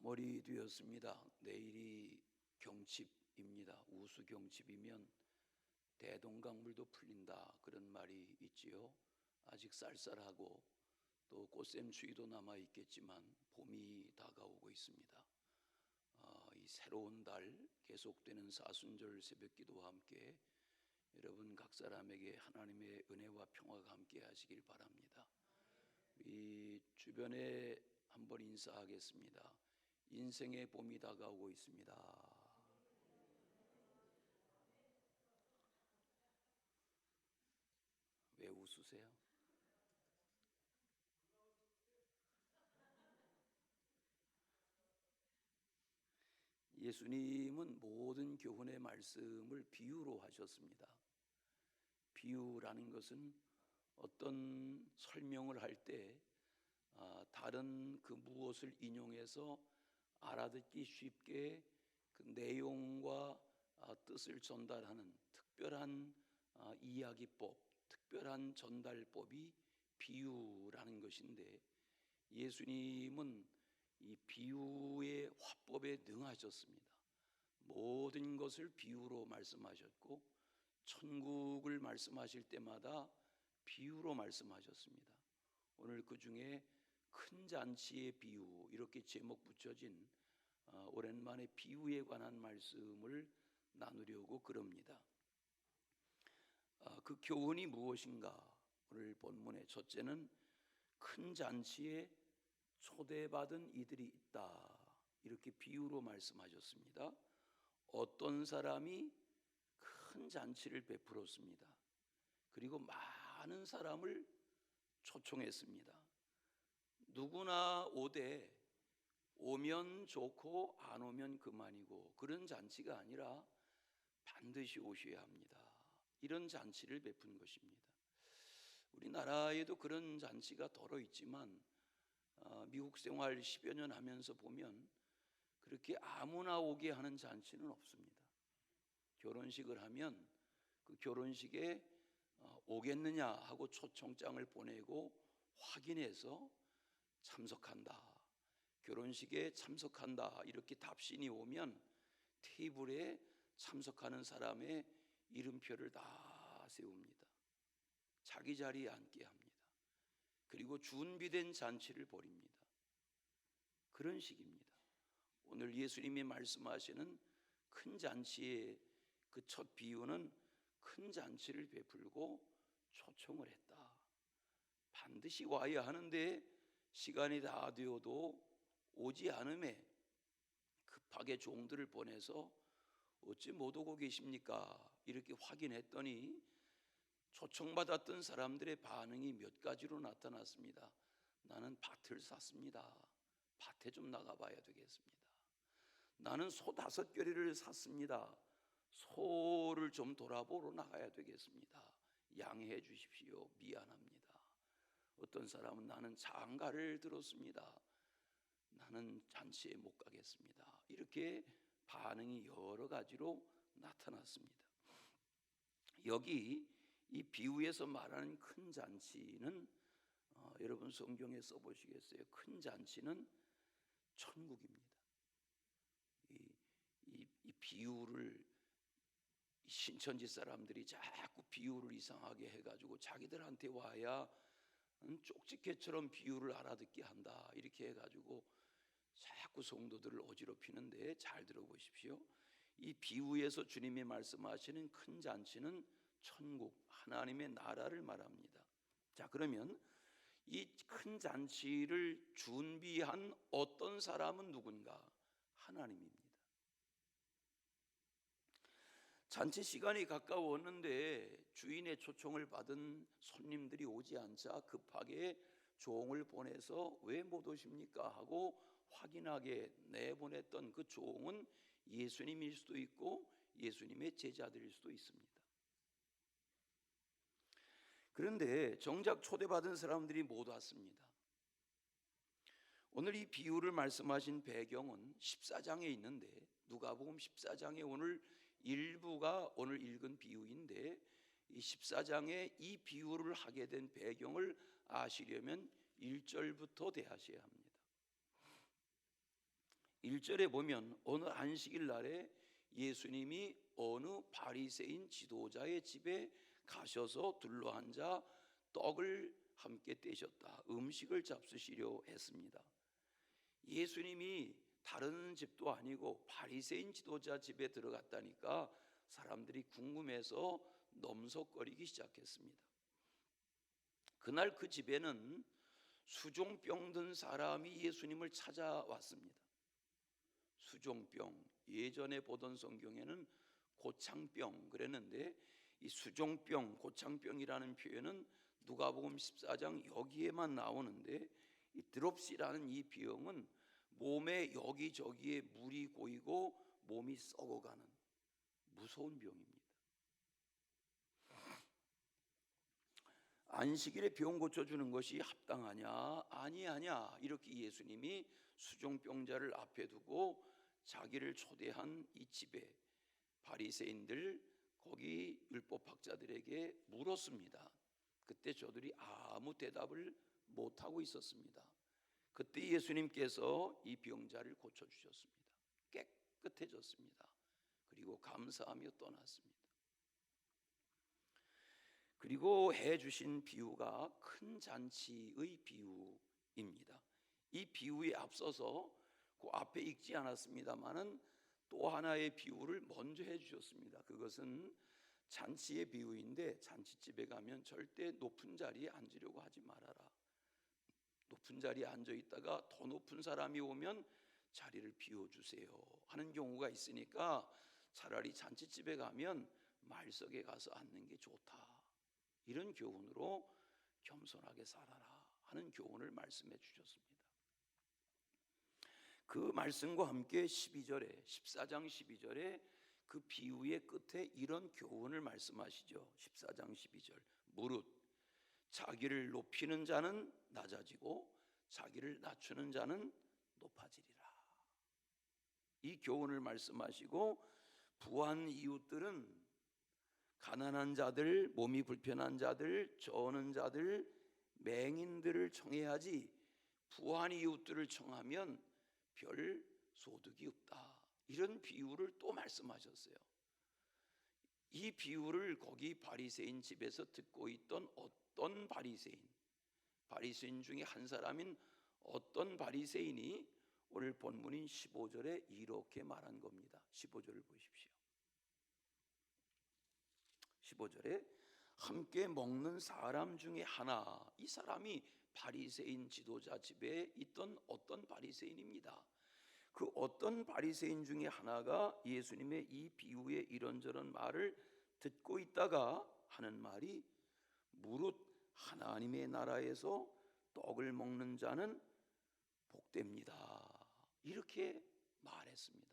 3월이 되었습니다. 내일이 경칩입니다. 우수 경칩이면 대동강물도 풀린다, 그런 말이 있지요. 아직 쌀쌀하고 또 꽃샘추위도 남아 있겠지만 봄이 다가오고 있습니다. 이 새로운 달, 계속되는 사순절 새벽기도와 함께 여러분 각 사람에게 하나님의 은혜와 평화가 함께 하시길 바랍니다. 우리 주변에 한번 인사하겠습니다. 인생의 봄이 다가오고 있습니다. 왜 웃으세요? 예수님은 모든 교훈의 말씀을 비유로 하셨습니다. 비유라는 것은 어떤 설명을 할 때 다른 그 무엇을 인용해서 알아듣기 쉽게 그 내용과 뜻을 전달하는 특별한 이야기법, 특별한 전달법이 비유라는 것인데, 예수님은 이 비유의 화법에 능하셨습니다. 모든 것을 비유로 말씀하셨고 천국을 말씀하실 때마다 비유로 말씀하셨습니다. 오늘 그 중에 큰 잔치의 비유, 이렇게 제목 붙여진 오랜만에 비유에 관한 말씀을 나누려고 그럽니다. 그 교훈이 무엇인가? 오늘 본문의 첫째는 큰 잔치에 초대받은 이들이 있다, 이렇게 비유로 말씀하셨습니다. 어떤 사람이 큰 잔치를 베풀었습니다. 그리고 많은 사람을 초청했습니다. 누구나 오되 오면 좋고 안 오면 그만이고, 그런 잔치가 아니라 반드시 오셔야 합니다. 이런 잔치를 베푼 것입니다. 우리나라에도 그런 잔치가 덜어 있지만 미국 생활 10여 년 하면서 보면 그렇게 아무나 오게 하는 잔치는 없습니다. 결혼식을 하면 그 결혼식에 오겠느냐 하고 초청장을 보내고 확인해서 참석한다, 결혼식에 참석한다, 이렇게 답신이 오면 테이블에 참석하는 사람의 이름표를 다 세웁니다. 자기 자리에 앉게 합니다. 그리고 준비된 잔치를 벌입니다. 그런 식입니다. 오늘 예수님이 말씀하시는 큰 잔치의 그 첫 비유는 큰 잔치를 베풀고 초청을 했다. 반드시 와야 하는데 시간이 다 되어도 오지 않음에 급하게 종들을 보내서 어찌 못 오고 계십니까? 이렇게 확인했더니 초청받았던 사람들의 반응이 몇 가지로 나타났습니다. 나는 밭을 샀습니다. 밭에 좀 나가봐야 되겠습니다. 나는 소 5겨리를 샀습니다. 소를 좀 돌아보러 나가야 되겠습니다. 양해해 주십시오. 미안합니다. 어떤 사람은 나는 장가를 들었습니다. 나는 잔치에 못 가겠습니다. 이렇게 반응이 여러 가지로 나타났습니다. 여기 이 비유에서 말하는 큰 잔치는 여러분 성경에 써보시겠어요? 큰 잔치는 천국입니다. 이 비유를 신천지 사람들이 자꾸 비유를 이상하게 해가지고 자기들한테 와야 쪽집게처럼 비유를 알아듣게 한다, 이렇게 해가지고 자꾸 성도들을 어지럽히는데, 잘 들어보십시오. 이 비유에서 주님이 말씀하시는 큰 잔치는 천국, 하나님의 나라를 말합니다. 자, 그러면 이 큰 잔치를 준비한 어떤 사람은 누군가? 하나님입니다. 잔치 시간이 가까웠는데 주인의 초청을 받은 손님들이 오지 않자 급하게 종을 보내서 왜 못 오십니까 하고 확인하게 내보냈던 그 종은 예수님일 수도 있고 예수님의 제자들일 수도 있습니다. 그런데 정작 초대받은 사람들이 못 왔습니다. 오늘 이 비유를 말씀하신 배경은 14장에 있는데, 누가복음 14장의 오늘 일부가 오늘 읽은 비유인데, 이 14장에 이 비유를 하게 된 배경을 아시려면 1절부터 대하셔야 합니다. 1절에 보면 어느 안식일 날에 예수님이 어느 바리새인 지도자의 집에 가셔서 둘러앉아 떡을 함께 떼셨다. 음식을 잡수시려 했습니다. 예수님이 다른 집도 아니고 바리새인 지도자 집에 들어갔다니까 사람들이 궁금해서 넘석거리기 시작했습니다. 그날 그 집에는 수종병 든 사람이 예수님을 찾아왔습니다. 수종병, 예전에 보던 성경에는 고창병 그랬는데 이 수종병, 고창병이라는 표현은 누가복음 14장 여기에만 나오는데 이 드롭시라는 이 병은 몸에 여기저기에 물이 고이고 몸이 썩어가는 무서운 병입니다. 안식일에 병 고쳐주는 것이 합당하냐? 아니하냐? 이렇게 예수님이 수종병자를 앞에 두고 자기를 초대한 이 집에 바리새인들 거기 율법학자들에게 물었습니다. 그때 저들이 아무 대답을 못하고 있었습니다. 그때 예수님께서 이 병자를 고쳐주셨습니다. 깨끗해졌습니다. 그리고 감사하며 떠났습니다. 그리고 해주신 비유가 큰 잔치의 비유입니다. 이 비유에 앞서서 그 앞에 읽지 않았습니다마는 또 하나의 비유를 먼저 해주셨습니다. 그것은 잔치의 비유인데 잔치집에 가면 절대 높은 자리에 앉으려고 하지 말아라. 높은 자리에 앉아 있다가 더 높은 사람이 오면 자리를 비워주세요 하는 경우가 있으니까 차라리 잔치집에 가면 말석에 가서 앉는 게 좋다. 이런 교훈으로 겸손하게 살아라 하는 교훈을 말씀해 주셨습니다. 그 말씀과 함께 12절에 14장 12절에 그 비유의 끝에 이런 교훈을 말씀하시죠. 14장 12절 무릇 자기를 높이는 자는 낮아지고 자기를 낮추는 자는 높아지리라. 이 교훈을 말씀하시고 부한 이웃들은 가난한 자들, 몸이 불편한 자들, 저는 자들, 맹인들을 청해야지 부한 이웃들을 청하면 별 소득이 없다. 이런 비유를 또 말씀하셨어요. 이 비유를 거기 바리새인 집에서 듣고 있던 어떤 바리새인 중에 한 사람인 어떤 바리새인이 오늘 본문인 15절에 이렇게 말한 겁니다. 15절을 보십시오. 15절에 함께 먹는 사람 중에 하나, 이 사람이 바리새인 지도자 집에 있던 어떤 바리새인입니다. 그 어떤 바리새인 중에 하나가 예수님의 이 비유의 이런저런 말을 듣고 있다가 하는 말이 무릇 하나님의 나라에서 떡을 먹는 자는 복됩니다. 이렇게 말했습니다.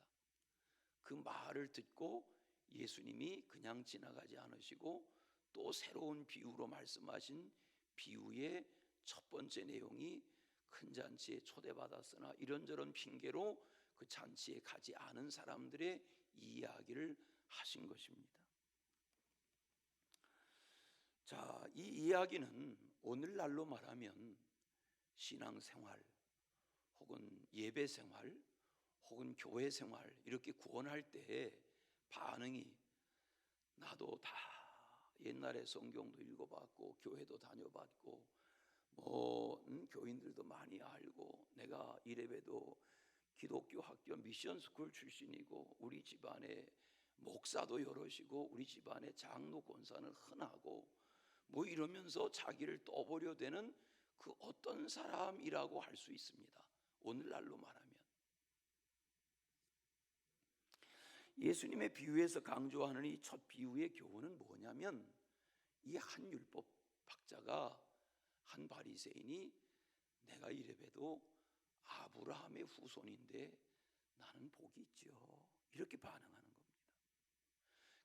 그 말을 듣고 예수님이 그냥 지나가지 않으시고 또 새로운 비유로 말씀하신 비유의 첫 번째 내용이 큰 잔치에 초대받았으나 이런저런 핑계로 그 잔치에 가지 않은 사람들의 이야기를 하신 것입니다. 자, 이 이야기는 오늘날로 말하면 신앙생활 혹은 예배생활 혹은 교회생활 이렇게 구원할 때 반응이 나도 다 옛날에 성경도 읽어봤고 교회도 다녀봤고 교인들도 많이 알고 내가 이래봬도 기독교 학교 미션스쿨 출신이고 우리 집안에 목사도 여럿이고 우리 집안에 장로 권사는 흔하고 이러면서 자기를 떠보려 되는 그 어떤 사람이라고 할 수 있습니다. 오늘날로 말하면 예수님의 비유에서 강조하는 이 첫 비유의 교훈은 뭐냐면 이 한 율법 학자가 한 바리새인이 내가 이래봬도 아브라함의 후손인데 나는 복이 있죠. 이렇게 반응하는 겁니다.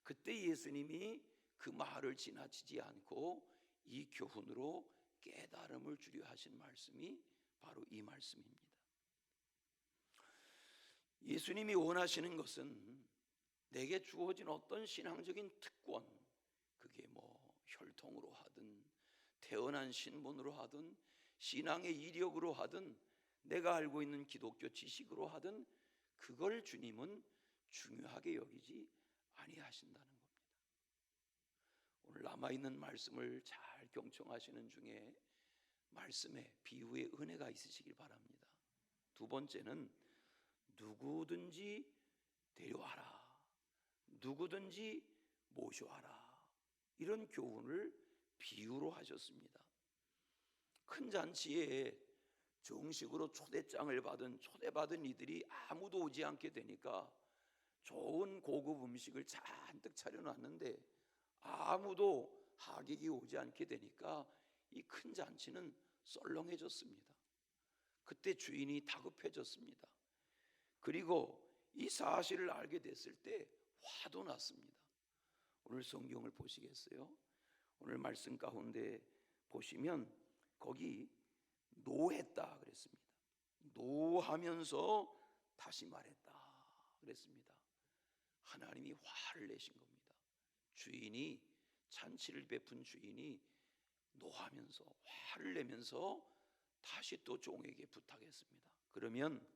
그때 예수님이 그 말을 지나치지 않고 이 교훈으로 깨달음을 주려 하신 말씀이 바로 이 말씀입니다. 예수님이 원하시는 것은 내게 주어진 어떤 신앙적인 특권, 그게 혈통으로 하든 태어난 신분으로 하든 신앙의 이력으로 하든 내가 알고 있는 기독교 지식으로 하든 그걸 주님은 중요하게 여기지 아니하신다는 겁니다. 오늘 남아있는 말씀을 잘 경청하시는 중에 말씀에 비유의 은혜가 있으시길 바랍니다. 두 번째는 누구든지 데려와라, 누구든지 모셔와라, 이런 교훈을 비유로 하셨습니다. 큰 잔치에 정식으로 초대받은 이들이 아무도 오지 않게 되니까 좋은 고급 음식을 잔뜩 차려놨는데 아무도 하객이 오지 않게 되니까 이 큰 잔치는 썰렁해졌습니다. 그때 주인이 다급해졌습니다. 그리고 이 사실을 알게 됐을 때 화도 났습니다. 오늘 성경을 보시겠어요? 오늘 말씀 가운데 보시면 거기 노했다 그랬습니다. 노하면서 다시 말했다 그랬습니다. 하나님이 화를 내신 겁니다. 주인이, 잔치를 베푼 주인이 노하면서 화를 내면서 다시 또 종에게 부탁했습니다. 그러면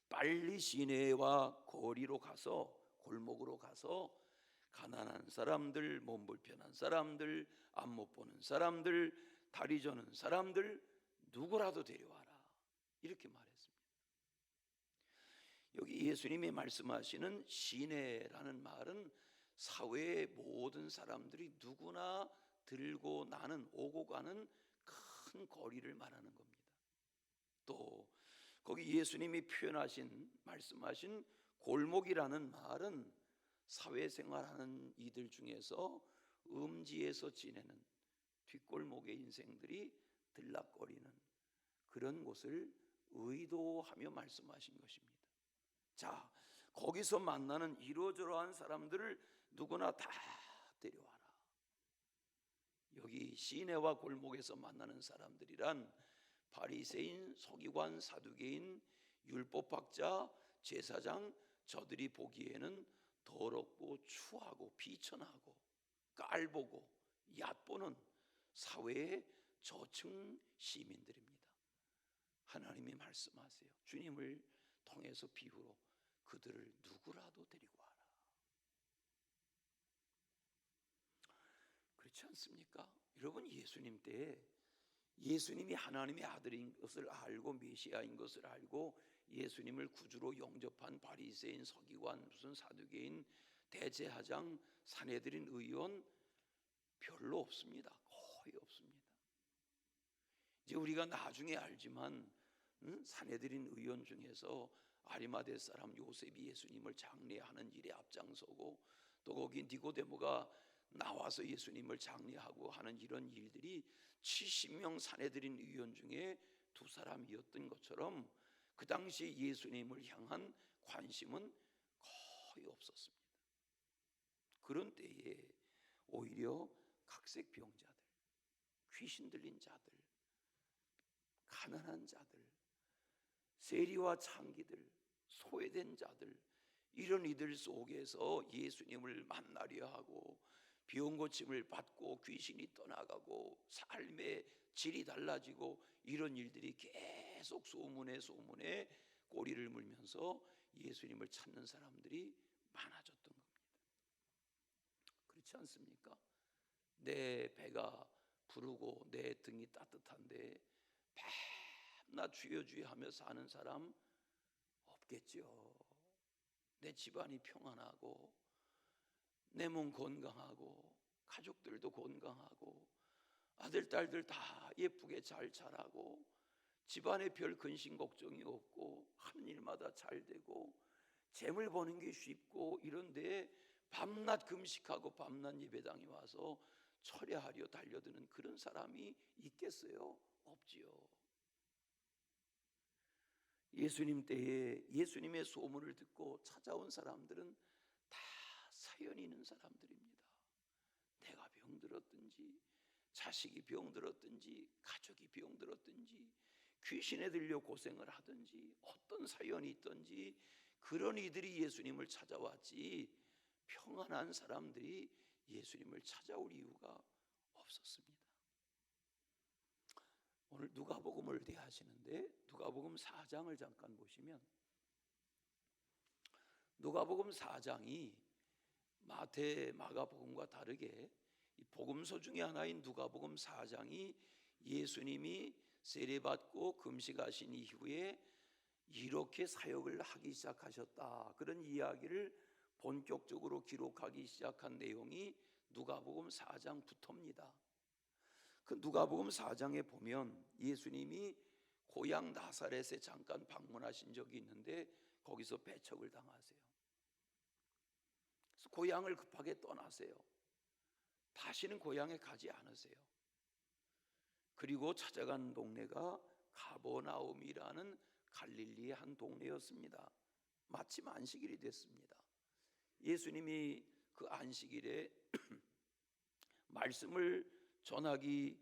빨리 시내와 거리로 가서, 골목으로 가서 가난한 사람들, 몸 불편한 사람들, 앞 못 보는 사람들, 다리 저는 사람들 누구라도 데려와라, 이렇게 말했습니다. 여기 예수님이 말씀하시는 시내라는 말은 사회의 모든 사람들이 누구나 들고 나는, 오고 가는 큰 거리를 말하는 겁니다. 또 거기 예수님이 말씀하신 골목이라는 말은 사회생활하는 이들 중에서 음지에서 지내는 뒷골목의 인생들이 들락거리는 그런 곳을 의도하며 말씀하신 것입니다. 자, 거기서 만나는 이러저러한 사람들을 누구나 다 데려와라. 여기 시내와 골목에서 만나는 사람들이란 바리새인, 서기관, 사두개인, 율법학자, 제사장, 저들이 보기에는 더럽고 추하고 비천하고 깔보고 얕보는 사회의 저층 시민들입니다. 하나님이 말씀하세요. 주님을 통해서 비유로 그들을 누구라도 데리고 와라. 그렇지 않습니까? 여러분, 예수님 때에 예수님이 하나님의 아들인 것을 알고 메시아인 것을 알고 예수님을 구주로 영접한 바리새인, 서기관, 무슨 사두개인, 대제사장, 산헤드린 의원 별로 없습니다. 거의 없습니다. 이제 우리가 나중에 알지만 산헤드린 의원 중에서 아리마대 사람 요셉이 예수님을 장례하는 일에 앞장서고 또 거기 니고데모가 나와서 예수님을 장례하고 하는 이런 일들이 70명 산헤드린 의원 중에 2사람이었던 것처럼 그 당시 예수님을 향한 관심은 거의 없었습니다. 그런 때에 오히려 각색병자들, 귀신 들린 자들, 가난한 자들, 세리와 창기들, 소외된 자들, 이런 이들 속에서 예수님을 만나려 하고 병 고침을 받고 귀신이 떠나가고 삶의 질이 달라지고 이런 일들이 계속 소문에 꼬리를 물면서 예수님을 찾는 사람들이 많아졌던 겁니다. 그렇지 않습니까? 내 배가 부르고 내 등이 따뜻한데 밤낮 주여 주여 하며 사는 사람 없겠죠. 내 집안이 평안하고 내 몸 건강하고 가족들도 건강하고 아들 딸들 다 예쁘게 잘 자라고 집안에 별 근심 걱정이 없고 하는 일마다 잘 되고 재물 버는 게 쉽고 이런데 밤낮 금식하고 밤낮 예배당에 와서 철야하려 달려드는 그런 사람이 있겠어요? 없지요. 예수님 때에 예수님의 소문을 듣고 찾아온 사람들은 다 사연 있는 사람들입니다. 내가 병들었든지 자식이 병들었든지 가족이 병들었든지 귀신에 들려 고생을 하든지 어떤 사연이 있든지 그런 이들이 예수님을 찾아왔지 평안한 사람들이 예수님을 찾아올 이유가 없었습니다. 오늘 누가복음을 대하시는데 누가복음 4장을 잠깐 보시면 누가복음 4장이 마태, 마가복음과 다르게 이 복음서 중에 하나인 누가복음 4장이 예수님이 세례받고 금식하신 이후에 이렇게 사역을 하기 시작하셨다, 그런 이야기를 본격적으로 기록하기 시작한 내용이 누가복음 4장부터입니다. 그 누가복음 4장에 보면 예수님이 고향 나사렛에 잠깐 방문하신 적이 있는데 거기서 배척을 당하세요. 그래서 고향을 급하게 떠나세요. 다시는 고향에 가지 않으세요. 그리고 찾아간 동네가 가버나움이라는 갈릴리의 한 동네였습니다. 마침 안식일이 됐습니다. 예수님이 그 안식일에 말씀을 전하기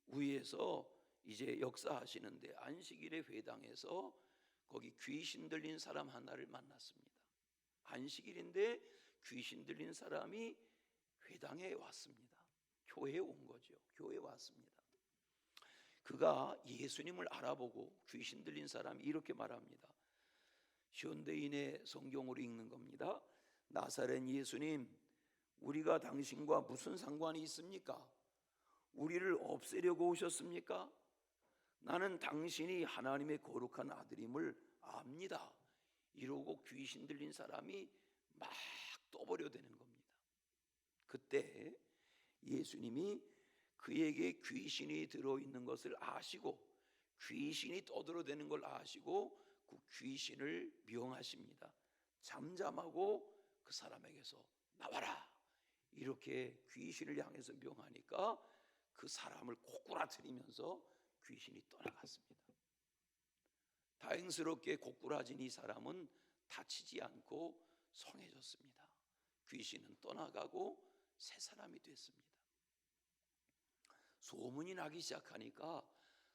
위해서 이제 역사하시는데 안식일의 회당에서 거기 귀신 들린 사람 하나를 만났습니다. 안식일인데 귀신 들린 사람이 회당에 왔습니다. 교회에 온 거죠. 교회에 왔습니다. 그가 예수님을 알아보고 귀신 들린 사람이 이렇게 말합니다. 현대인의 성경으로 읽는 겁니다. 나사렛 예수님, 우리가 당신과 무슨 상관이 있습니까? 우리를 없애려고 오셨습니까? 나는 당신이 하나님의 거룩한 아들임을 압니다. 이러고 귀신 들린 사람이 막 떠버려대는 겁니다. 그때 예수님이 그에게 귀신이 들어있는 것을 아시고 귀신이 떠들어대는 걸 아시고 그 귀신을 명하십니다. 잠잠하고 그 사람에게서 나와라, 이렇게 귀신을 향해서 명하니까 그 사람을 고꾸라뜨리면서 귀신이 떠나갔습니다. 다행스럽게 고꾸라진 이 사람은 다치지 않고 성해졌습니다. 귀신은 떠나가고 새 사람이 됐습니다. 소문이 나기 시작하니까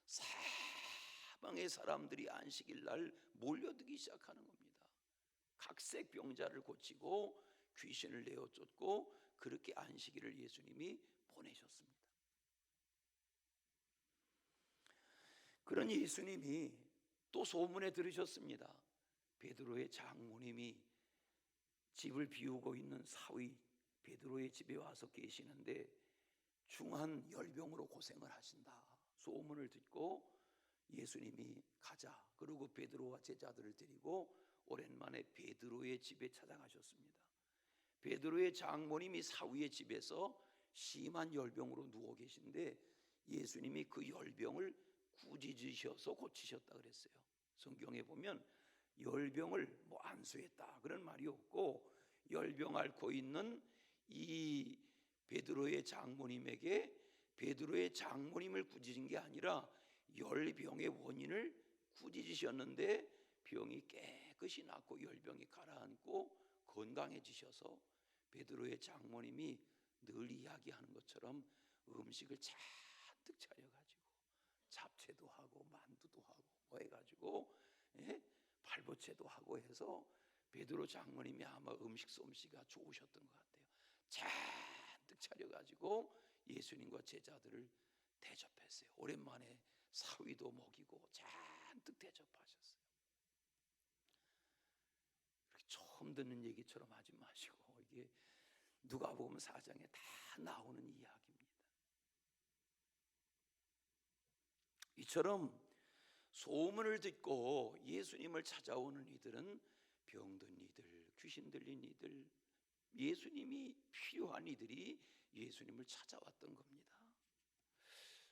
사방의 사람들이 안식일 날 몰려들기 시작하는 겁니다. 각색 병자를 고치고 귀신을 내어쫓고 그렇게 안식일을 예수님이 보내셨습니다. 그런 예수님이 또 소문에 들으셨습니다. 베드로의 장모님이 집을 비우고 있는 사위 베드로의 집에 와서 계시는데 중한 열병으로 고생을 하신다. 소문을 듣고 예수님이 가자, 그리고 베드로와 제자들을 데리고 오랜만에 베드로의 집에 찾아가셨습니다. 베드로의 장모님이 사위의 집에서 심한 열병으로 누워 계신데 예수님이 그 열병을 꾸짖으셔서 고치셨다 그랬어요. 성경에 보면 열병을 안수했다 그런 말이 없고, 열병 앓고 있는 이 베드로의 장모님에게 베드로의 장모님을 꾸짖은 게 아니라 열병의 원인을 꾸짖으셨는데 병이 깨끗이 낫고 열병이 가라앉고 건강해지셔서 베드로의 장모님이 늘 이야기하는 것처럼 음식을 잔뜩 차려가지고 잡채도 하고 만두도 하고 뭐 해가지고 발보채도 하고 해서 베드로 장모님이 아마 음식 솜씨가 좋으셨던 것 같아요. 잔뜩 차려가지고 예수님과 제자들을 대접했어요. 오랜만에 사위도 먹이고 잔뜩 대접하셨어요. 그렇게 처음 듣는 얘기처럼 하지 마시고, 이게 누가복음 4장에 다 나오는 이야기입니다. 이처럼 소문을 듣고 예수님을 찾아오는 이들은 병든 이들, 귀신 들린 이들, 예수님이 필요한 이들이 예수님을 찾아왔던 겁니다.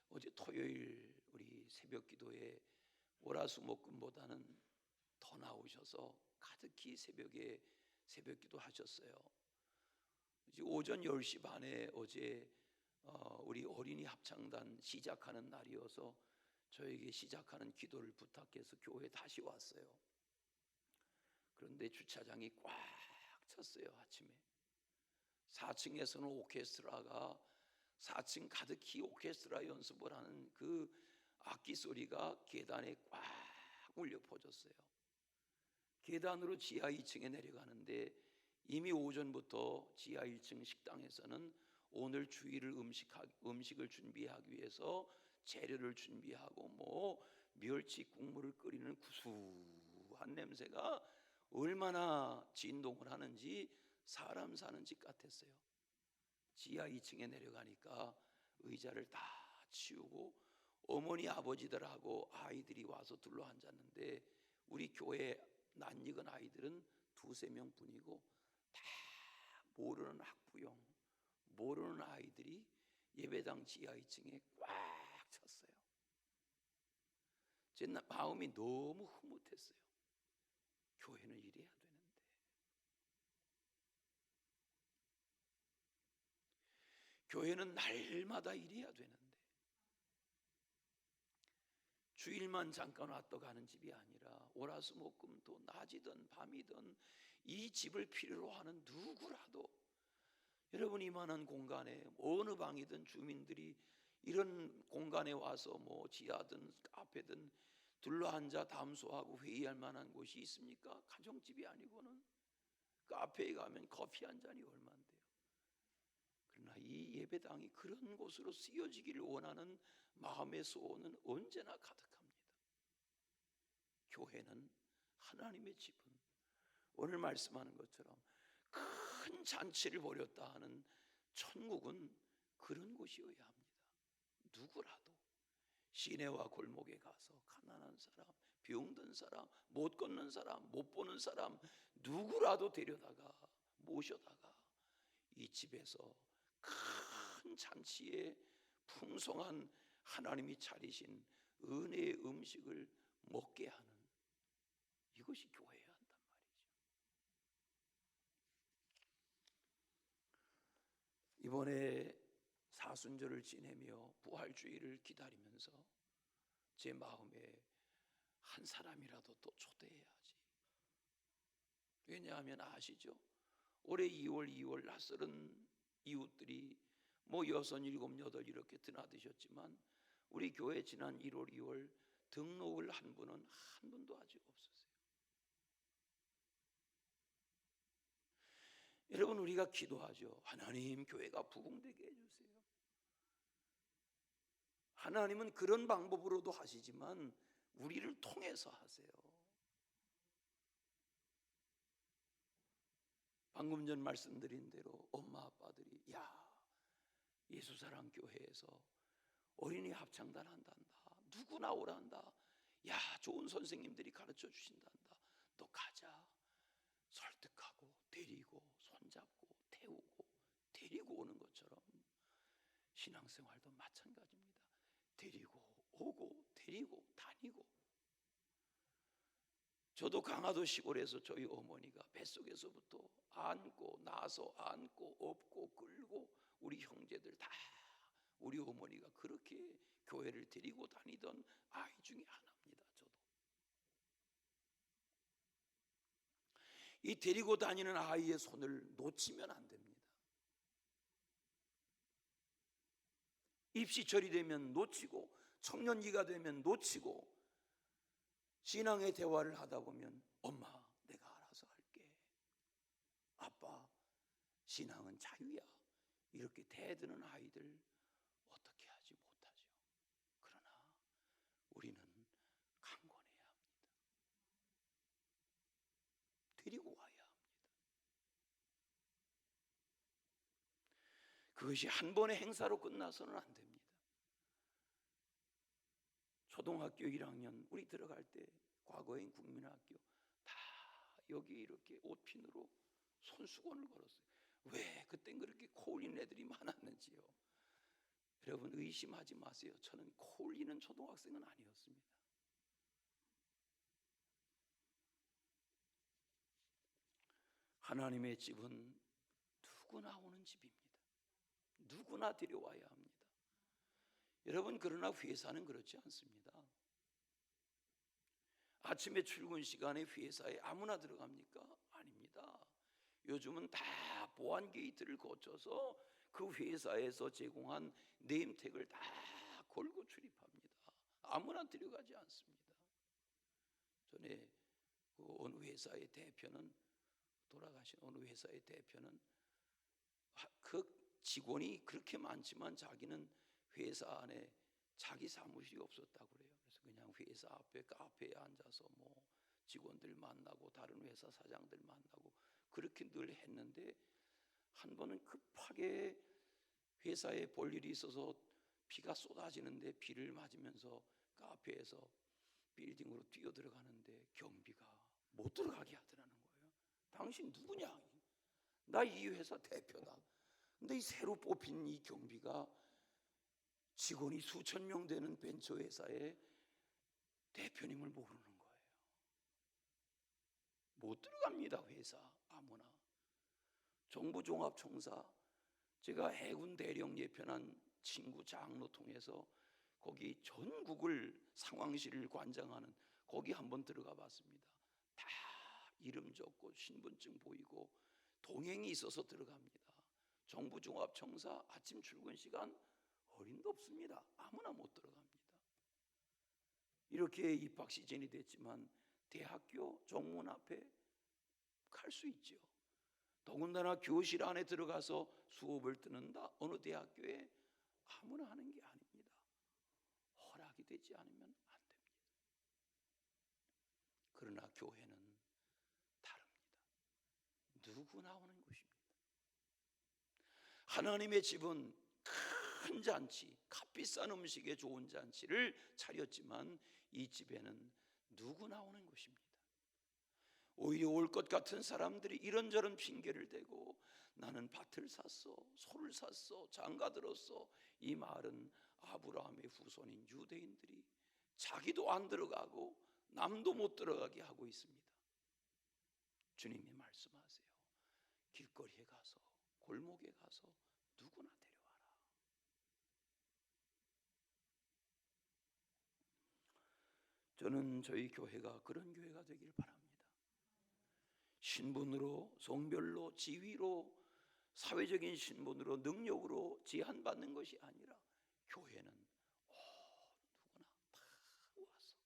어제 토요일 우리 새벽 기도에 월화수목금보다는 더 나오셔서 가득히 새벽에 새벽 기도 하셨어요. 이제 오전 10시 반에 어제 우리 어린이 합창단 시작하는 날이어서 저에게 시작하는 기도를 부탁해서 교회에 다시 왔어요. 그런데 주차장이 꽉 찼어요. 아침에 4층에서는 오케스트라가 4층 가득히 오케스트라 연습을 하는 그 악기 소리가 계단에 꽉 울려 퍼졌어요. 계단으로 지하 2층에 내려가는데 이미 오전부터 지하 1층 식당에서는 오늘 주일을 음식을 준비하기 위해서 재료를 준비하고 멸치 국물을 끓이는 구수한 냄새가 얼마나 진동을 하는지 사람 사는 집 같았어요. 지하 2층에 내려가니까 의자를 다 치우고 어머니 아버지들하고 아이들이 와서 둘러 앉았는데 우리 교회 낯익은 아이들은 두세 명 뿐이고 다 모르는 학부형, 모르는 아이들이 예배당 지하 2층에 꽉 찼어요. 제 마음이 너무 흐뭇했어요. 교회는 이래야 되는데. 교회는 날마다 이래야 되는데. 주일만 잠깐 왔다 가는 집이 아니라 월화수목금도 낮이든 밤이든 이 집을 필요로 하는 누구라도 여러분 이만한 공간에 어느 방이든 주민들이 이런 공간에 와서 뭐 지하든 카페든 둘러앉아 담소하고 회의할 만한 곳이 있습니까? 가정집이 아니고는 카페에 가면 커피 한 잔이 얼만데요. 그러나 이 예배당이 그런 곳으로 쓰여지기를 원하는 마음의 소원은 언제나 가득합니다. 교회는 하나님의 집은 오늘 말씀하는 것처럼 큰 잔치를 벌였다 하는 천국은 그런 곳이어야 합니다. 누구라도 시내와 골목에 가서 가난한 사람, 병든 사람, 못 걷는 사람, 못 보는 사람 누구라도 데려다가 모셔다가 이 집에서 큰 잔치에 풍성한 하나님이 차리신 은혜의 음식을 먹게 하는 이것이 교회여야 한단 말이죠. 이번에 사순절을 지내며 부활주의를 기다리면서 제 마음에 한 사람이라도 또 초대해야지. 왜냐하면 아시죠? 올해 2월 낯설은 이웃들이 뭐 6, 7, 8 이렇게 드나드셨지만 우리 교회 지난 1월, 2월 등록을 한 분은 한 분도 아직 없었어요. 여러분 우리가 기도하죠. 하나님 교회가 부흥되게 해주세요. 하나님은 그런 방법으로도 하시지만 우리를 통해서 하세요. 방금 전 말씀드린 대로 엄마 아빠들이 예수사랑교회에서 어린이 합창단 한단다. 누구나 오란다. 좋은 선생님들이 가르쳐 주신단다. 너 가자. 설득하고 데리고 손잡고 태우고 데리고 오는 것처럼 신앙생활도 마찬가지입니다. 데리고 오고 데리고 다니고. 저도 강화도 시골에서 저희 어머니가 뱃속에서부터 안고 나서 안고 업고 끌고 우리 형제들 다 우리 어머니가 그렇게 교회를 데리고 다니던 아이 중에 하나입니다. 저도 이 데리고 다니는 아이의 손을 놓치면 안 됩니다. 입시철이 되면 놓치고 청년기가 되면 놓치고 신앙의 대화를 하다 보면 엄마 내가 알아서 할게. 아빠 신앙은 자유야. 이렇게 대드는 아이들 어떻게 하지 못하죠. 그러나 우리는 강권해야 합니다. 데리고 와야 합니다. 그것이 한 번의 행사로 끝나서는 안 됩니다. 초등학교 1학년 우리 들어갈 때 과거엔 국민학교 다 여기 이렇게 옷핀으로 손수건을 걸었어요. 왜 그땐 그렇게 코 올리는 애들이 많았는지요. 여러분 의심하지 마세요. 저는 코 올리는 초등학생은 아니었습니다. 하나님의 집은 누구나 오는 집입니다. 누구나 데려와야 합니다. 여러분 그러나 회사는 그렇지 않습니다. 아침에 출근 시간에 회사에 아무나 들어갑니까? 아닙니다. 요즘은 다 보안 게이트를 거쳐서 그 회사에서 제공한 네임택을 다 걸고 출입합니다. 아무나 들어가지 않습니다. 전에 그 어느 회사의 대표는 돌아가신 어느 회사의 대표는 그 직원이 그렇게 많지만 자기는 회사 안에 자기 사무실이 없었다고 그래요. 그래서 그냥 회사 앞에 카페에 앉아서 뭐 직원들 만나고 다른 회사 사장들 만나고 그렇게 늘 했는데 한 번은 급하게 회사에 볼 일이 있어서 비가 쏟아지는데 비를 맞으면서 카페에서 빌딩으로 뛰어 들어가는데 경비가 못 들어가게 하더라는 거예요. 당신 누구냐? 나 이 회사 대표다. 근데 이 새로 뽑힌 이 경비가 직원이 수천 명 되는 벤처회사의 대표님을 모르는 거예요. 못 들어갑니다. 회사 아무나. 정부종합청사, 제가 해군 대령 예편한 친구 장로 통해서 거기 전국을 상황실을 관장하는 거기 한번 들어가 봤습니다. 다 이름 적고 신분증 보이고 동행이 있어서 들어갑니다. 정부종합청사 아침 출근 시간 어림도 없습니다. 아무나 못 들어갑니다. 이렇게 입학 시즌이 됐지만 대학교 정문 앞에 갈 수 있죠. 더군다나 교실 안에 들어가서 수업을 듣는다. 어느 대학교에 아무나 하는 게 아닙니다. 허락이 되지 않으면 안 됩니다. 그러나 교회는 다릅니다. 누구나 오는 곳입니다. 하나님의 집은 큰 잔치, 값비싼 음식에 좋은 잔치를 차렸지만 이 집에는 누구나 오는 곳입니다. 오히려 올 것 같은 사람들이 이런저런 핑계를 대고 나는 밭을 샀어, 소를 샀어, 장가 들었어. 이 말은 아브라함의 후손인 유대인들이 자기도 안 들어가고 남도 못 들어가게 하고 있습니다. 주님이 말씀하세요. 길거리에 가서 골목에 가서 누구나 데려와라. 저는 저희 교회가 그런 교회가 되길 바랍니다. 신분으로, 성별로, 지위로, 사회적인 신분으로, 능력으로 제한받는 것이 아니라 교회는 누구나 다 와서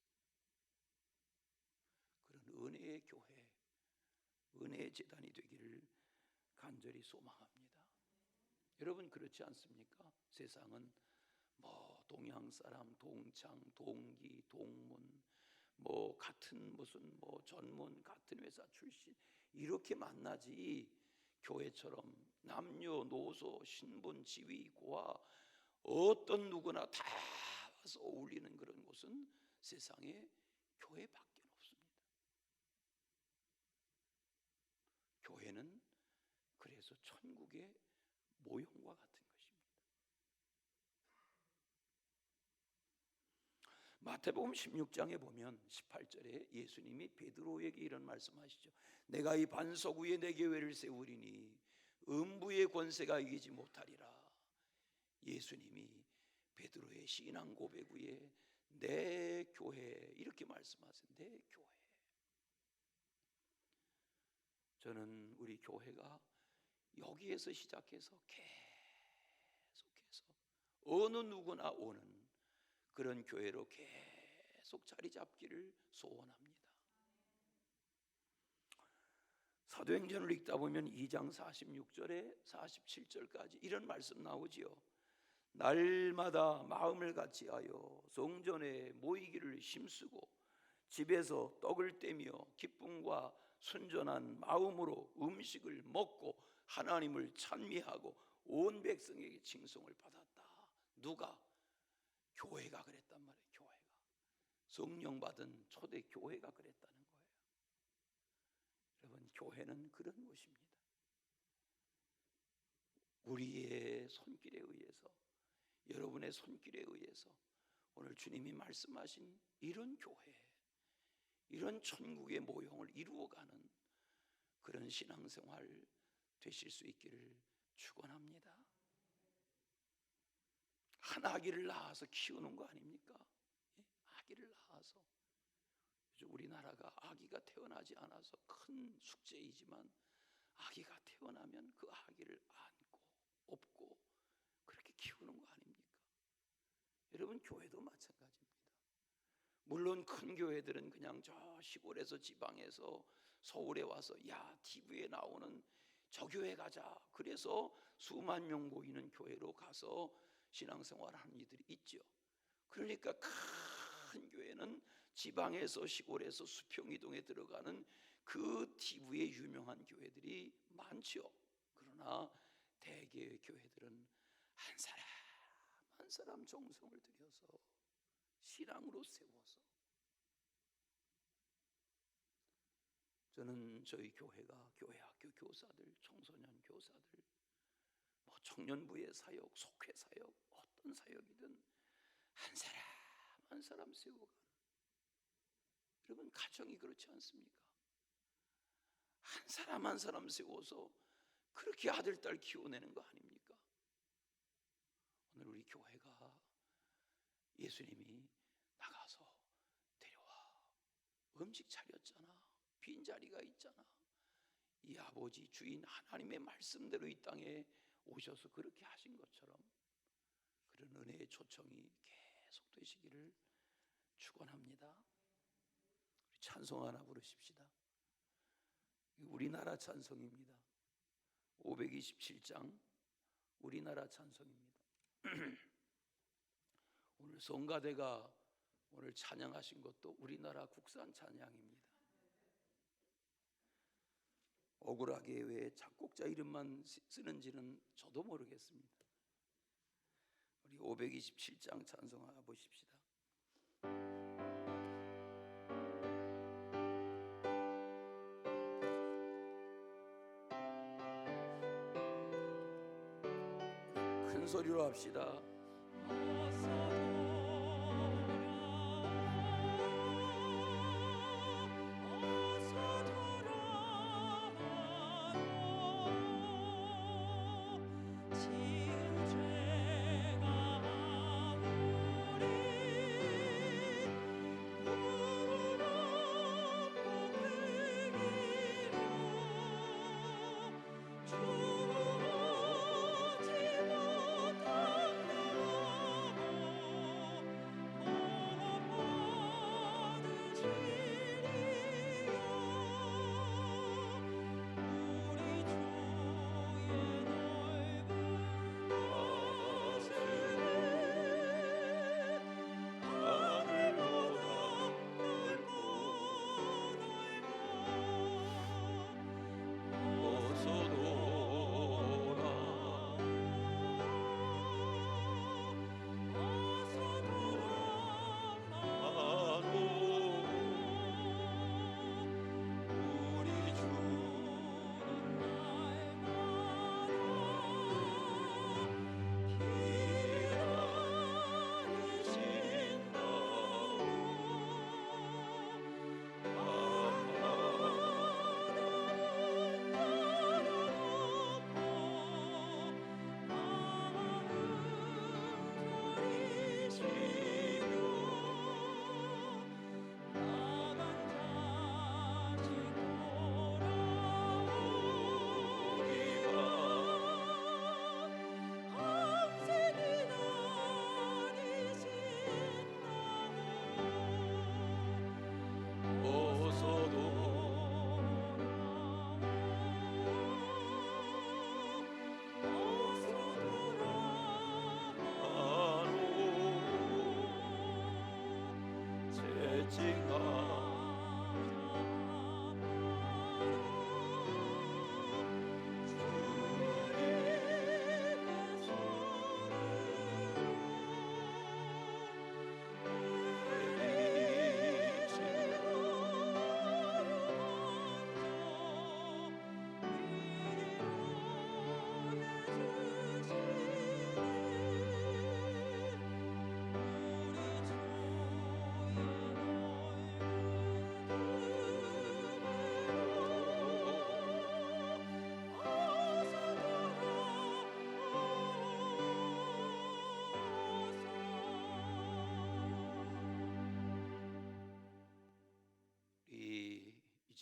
그런 은혜의 교회, 은혜의 재단이 되기를 간절히 소망합니다. 여러분 그렇지 않습니까? 세상은 뭐 동양 사람, 동창, 동기, 동문, 뭐 같은 무슨 뭐 전문 같은 회사 출신 이렇게 만나지 교회처럼 남녀노소 신분 지위 고하 어떤 누구나 다 와서 어울리는 그런 곳은 세상에 교회밖에 없습니다. 교회는 그래서 천국의 모형과 같은 것입니다. 마태복음 16장에 보면 18절에 예수님이 베드로에게 이런 말씀하시죠. 내가 이 반석 위에 내 교회를 세우리니 음부의 권세가 이기지 못하리라. 예수님이 베드로의 신앙 고백 위에 내 교회 이렇게 말씀하세요. 내 교회. 저는 우리 교회가 여기에서 시작해서 계속해서 어느 누구나 오는 그런 교회로 계속 자리 잡기를 소원합니다. 사도행전을 읽다 보면 2장 46절에 47절까지 이런 말씀 나오지요. 날마다 마음을 같이하여 성전에 모이기를 힘쓰고 집에서 떡을 떼며 기쁨과 순전한 마음으로 음식을 먹고 하나님을 찬미하고 온 백성에게 칭송을 받았다. 누가? 교회가 그랬단 말이에요. 교회가 성령 받은 초대 교회가 그랬다는 거예요. 여러분 교회는 그런 곳입니다. 우리의 손길에 의해서 여러분의 손길에 의해서 오늘 주님이 말씀하신 이런 교회, 이런 천국의 모형을 이루어가는 그런 신앙생활 되실 수 있기를 축원합니다. 한 아기를 낳아서 키우는 거 아닙니까? 아기를 낳아서 요즘 우리나라가 아기가 태어나지 않아서 큰 숙제이지만 아기가 태어나면 그 아기를 안고 업고 그렇게 키우는 거 아닙니까? 여러분 교회도 마찬가지입니다. 물론 큰 교회들은 그냥 저 시골에서 지방에서 서울에 와서 야 TV에 나오는 저 교회 가자 그래서 수만 명 모이는 교회로 가서 신앙생활하는 이들이 있죠. 그러니까 큰 교회는 지방에서 시골에서 수평이동에 들어가는 그 TV에 유명한 교회들이 많죠. 그러나 대개의 교회들은 한 사람 한 사람 정성을 들여서 신앙으로 세워서, 저는 저희 교회가 교회 학교 교사들, 청소년 교사들, 청년부의 사역, 속회 사역, 어떤 사역이든 한 사람 한 사람 세워가는, 여러분 가정이 그렇지 않습니까? 한 사람 한 사람 세워서 그렇게 아들 딸 키워내는 거 아닙니까? 오늘 우리 교회가 예수님이 나가서 데려와, 음식 차렸잖아, 빈자리가 있잖아, 이 아버지 주인 하나님의 말씀대로 이 땅에 오셔서 그렇게 하신 것처럼 그런 은혜의 초청이 계속 되시기를 축원합니다. 찬송 하나 부르십시다. 우리나라 찬송입니다. 527장 우리나라 찬송입니다. 오늘 성가대가 오늘 찬양하신 것도 우리나라 국산 찬양입니다. 억울하게 왜 작곡자 이름만 쓰는지는 저도 모르겠습니다. 우리 527장 찬송 하나 보십시다. 큰 소리로 합시다.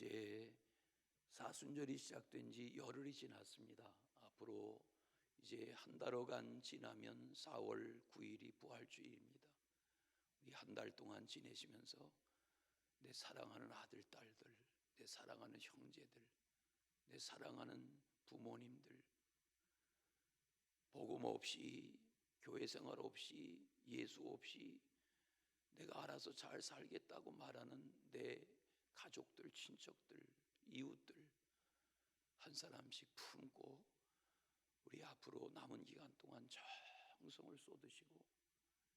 이제 사순절이 시작된 지 열흘이 지났습니다. 앞으로 이제 한 달여간 지나면 4월 9일이 부활주일입니다. 우리 한 달 동안 지내시면서 내 사랑하는 아들, 딸들, 내 사랑하는 형제들, 내 사랑하는 부모님들, 복음 없이, 교회 생활 없이, 예수 없이 내가 알아서 잘 살겠다고 말하는 내 가족들, 친척들, 이웃들 한 사람씩 품고 우리 앞으로 남은 기간 동안 정성을 쏟으시고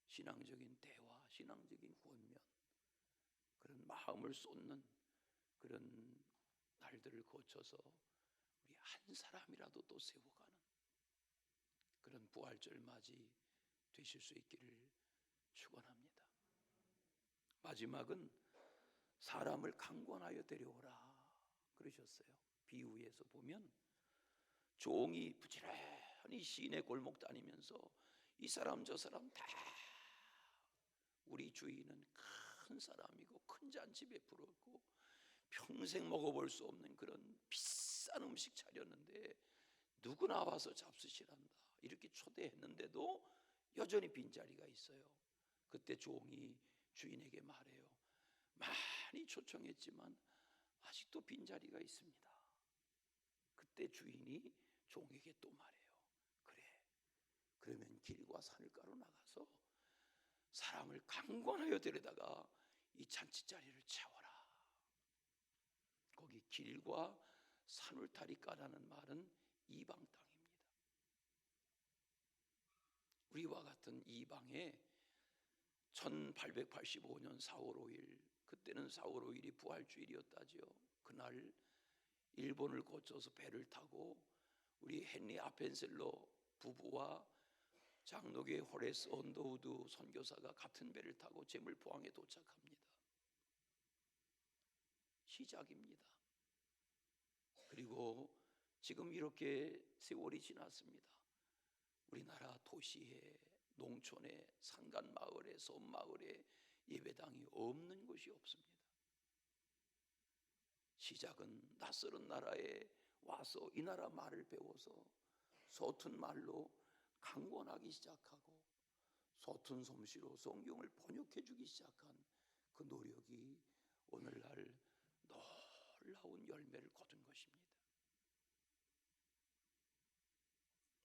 신앙적인 대화, 신앙적인 권면, 그런 마음을 쏟는 그런 날들을 거쳐서 우리 한 사람이라도 또 세워가는 그런 부활절 맞이 되실 수 있기를 축원합니다. 마지막은 사람을 강권하여 데려오라 그러셨어요. 비유에서 보면 종이 부지런히 시내 골목 다니면서 이 사람 저 사람 다 우리 주인은 큰 사람이고 큰 잔치 베풀었고 평생 먹어볼 수 없는 그런 비싼 음식 차렸는데 누구나 와서 잡수시란다 이렇게 초대했는데도 여전히 빈자리가 있어요. 그때 종이 주인에게 말해요. 많이 초청했지만 아직도 빈자리가 있습니다. 그때 주인이 종에게 또 말해요. 그래, 그러면 길과 산을가로 나가서 사람을 강권하여 데려다가 이 잔치자리를 채워라. 거기 길과 산울타리가라는 말은 이방 땅입니다. 우리와 같은 이방에 1885년 4월 5일 그때는 4월 5일이 부활주일이었다지요. 그날 일본을 거쳐서 배를 타고 우리 헨리 아펜셀러 부부와 장로교의 호레스 언더우드 선교사가 같은 배를 타고 제물포항에 도착합니다. 시작입니다. 그리고 지금 이렇게 세월이 지났습니다. 우리나라 도시에 농촌에 산간마을에 섬마을에 예배당이 없는 곳이 없습니다. 시작은 낯설은 나라에 와서 이 나라 말을 배워서 서툰 말로 강권하기 시작하고 서툰 솜씨로 성경을 번역해 주기 시작한 그 노력이 오늘날 놀라운 열매를 거둔 것입니다.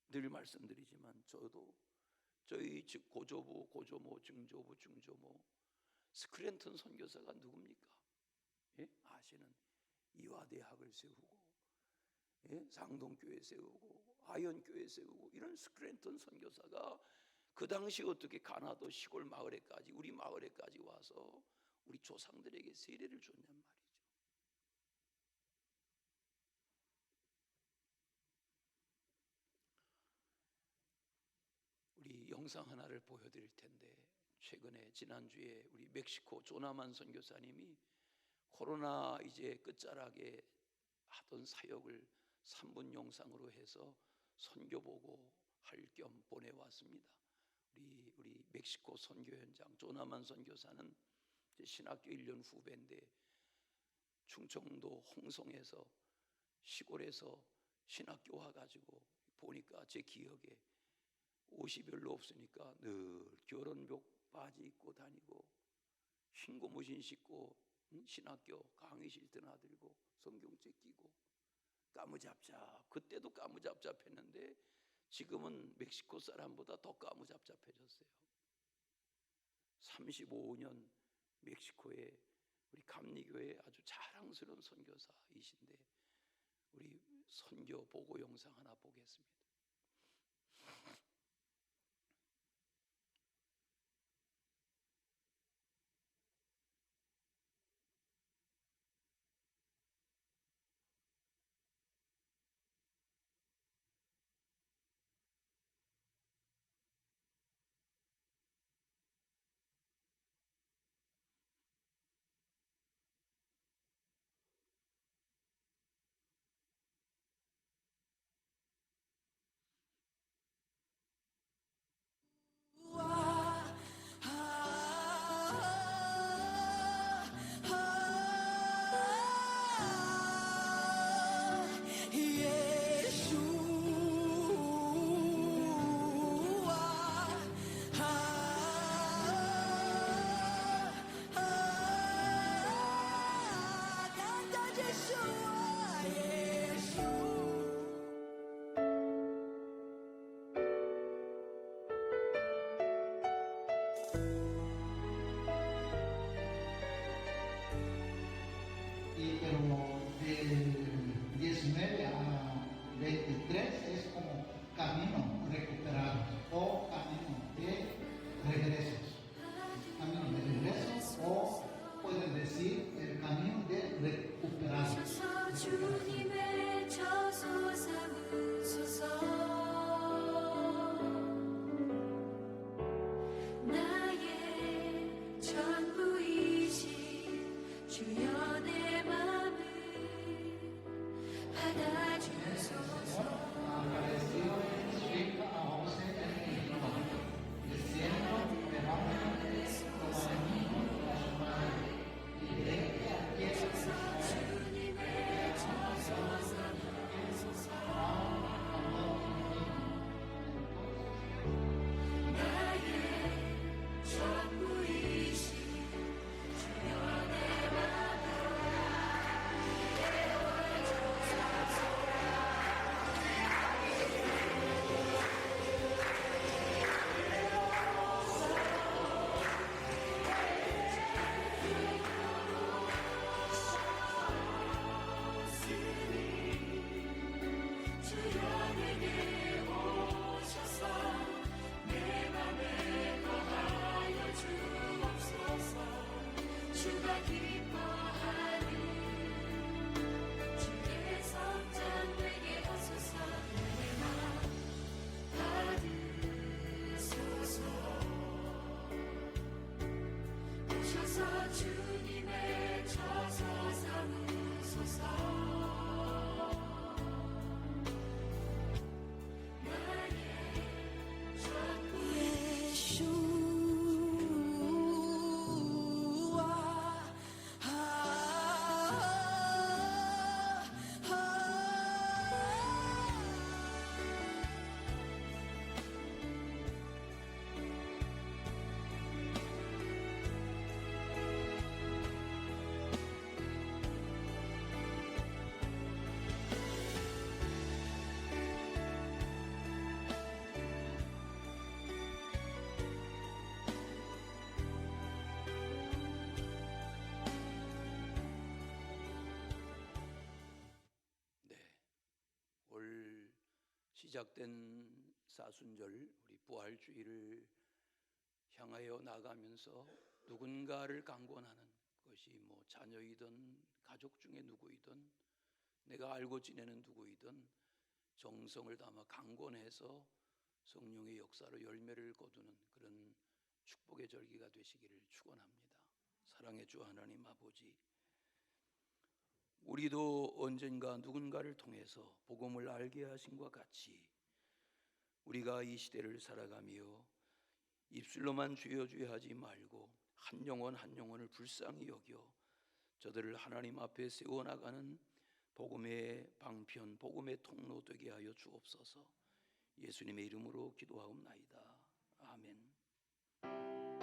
늘 말씀드리지만 저도 저희 고조부, 고조모, 증조부, 중조모 스크랜턴 선교사가 누굽니까? 예? 아시는 이화대학을 세우고 상동교회 세우고 아현교회 세우고 이런 스크랜턴 선교사가 그 당시 어떻게 가나도 시골 마을에까지 우리 마을에까지 와서 우리 조상들에게 세례를 줬냔 말이죠. 우리 영상 하나를 보여드릴 텐데 최근에 지난주에 우리 멕시코 조나만 선교사님이 코로나 이제 끝자락에 하던 사역을 3분 영상으로 해서 선교 보고 할 겸 보내왔습니다. 우리 멕시코 선교 현장 조나만 선교사는 신학교 1년 후배인데 충청도 홍성에서 시골에서 신학교 와가지고 보니까 제 기억에 옷이 별로 없으니까 늘 결혼복 바지 입고 다니고 흰 고무신 신고 신학교 강의실 드나들고 성경책 끼고 까무잡잡 그때도 까무잡잡했는데 지금은 멕시코 사람보다 더 까무잡잡해졌어요. 35년 멕시코에 우리 감리교회 아주 자랑스러운 선교사이신데 우리 선교 보고 영상 하나 보겠습니다. pero del 19 a 23 es como camino recuperado o camino de regresos. Camino de regreso o pueden decir el camino de recuperados. 주님의 저소 삼으소서 나의 전부이신 주여 내 맘을 받아주소서 Apareció Espíritu a José en Egipto, diciendo, levántate, toma al niño y a su madre, y vete a tierra de Israel. 주님의 저소 삼으소서 나의 전부이신 주여 내 맘을 주여 내게 오셔서 내 맘에 거하여 주옵소서 주가 기뻐하는 주의 성장 되게 하소서 내 맘 받으소서 오셔서 주님의 저소 삼으소서 올 시작된 사순절 우리 부활주의를 향하여 나가면서 누군가를 강권하는 것이 뭐 자녀이든 가족 중에 누구이든 내가 알고 지내는 누구이든 정성을 담아 강권해서 성령의 역사로 열매를 거두는 그런 축복의 절기가 되시기를 축원합니다. 사랑의 주 하나님 아버지, 우리도 언젠가 누군가를 통해서 복음을 알게 하심과 같이 우리가 이 시대를 살아가며 입술로만 주여 주여 하지 말고 한 영혼 한 영혼을 불쌍히 여겨 저들을 하나님 앞에 세워나가는 복음의 방편, 복음의 통로 되게 하여 주옵소서. 예수님의 이름으로 기도하옵나이다. 아멘.